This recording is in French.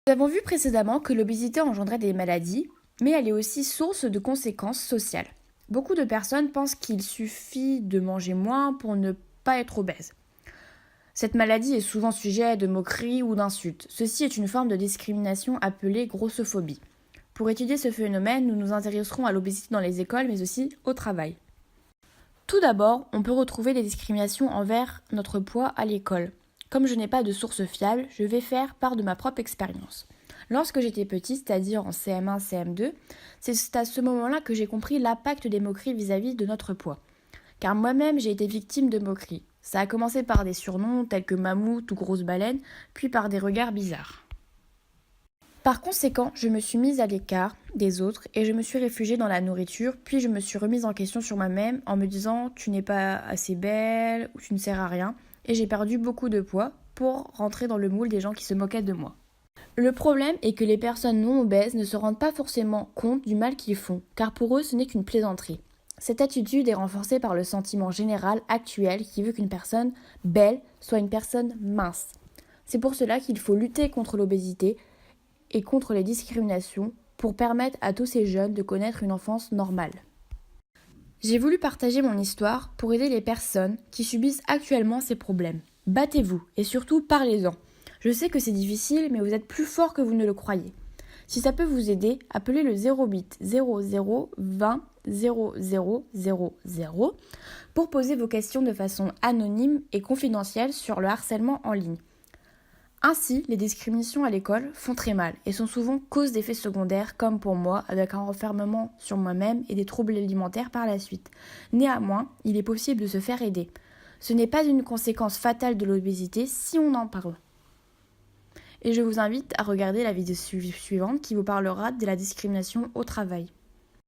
Nous avons vu précédemment que l'obésité engendrait des maladies, mais elle est aussi source de conséquences sociales. Beaucoup de personnes pensent qu'il suffit de manger moins pour ne pas être obèse. Cette maladie est souvent sujet de moqueries ou d'insultes. Ceci est une forme de discrimination appelée grossophobie. Pour étudier ce phénomène, nous nous intéresserons à l'obésité dans les écoles, mais aussi au travail. Tout d'abord, on peut retrouver des discriminations envers notre poids à l'école. Comme je n'ai pas de source fiable, je vais faire part de ma propre expérience. Lorsque j'étais petite, c'est-à-dire en CM1, CM2, c'est à ce moment-là que j'ai compris l'impact des moqueries vis-à-vis de notre poids. Car moi-même, j'ai été victime de moqueries. Ça a commencé par des surnoms tels que mammouth ou grosse baleine, puis par des regards bizarres. Par conséquent, je me suis mise à l'écart des autres et je me suis réfugiée dans la nourriture, puis je me suis remise en question sur moi-même en me disant « tu n'es pas assez belle » ou « tu ne sers à rien » et j'ai perdu beaucoup de poids pour rentrer dans le moule des gens qui se moquaient de moi. Le problème est que les personnes non obèses ne se rendent pas forcément compte du mal qu'ils font, car pour eux ce n'est qu'une plaisanterie. Cette attitude est renforcée par le sentiment général actuel qui veut qu'une personne belle soit une personne mince. C'est pour cela qu'il faut lutter contre l'obésité et contre les discriminations pour permettre à tous ces jeunes de connaître une enfance normale. J'ai voulu partager mon histoire pour aider les personnes qui subissent actuellement ces problèmes. Battez-vous et surtout parlez-en. Je sais que c'est difficile, mais vous êtes plus fort que vous ne le croyez. Si ça peut vous aider, appelez le 08 00 20 0000 pour poser vos questions de façon anonyme et confidentielle sur le harcèlement en ligne. Ainsi, les discriminations à l'école font très mal et sont souvent cause d'effets secondaires comme pour moi avec un renfermement sur moi-même et des troubles alimentaires par la suite. Néanmoins, il est possible de se faire aider. Ce n'est pas une conséquence fatale de l'obésité si on en parle. Et je vous invite à regarder la vidéo suivante qui vous parlera de la discrimination au travail.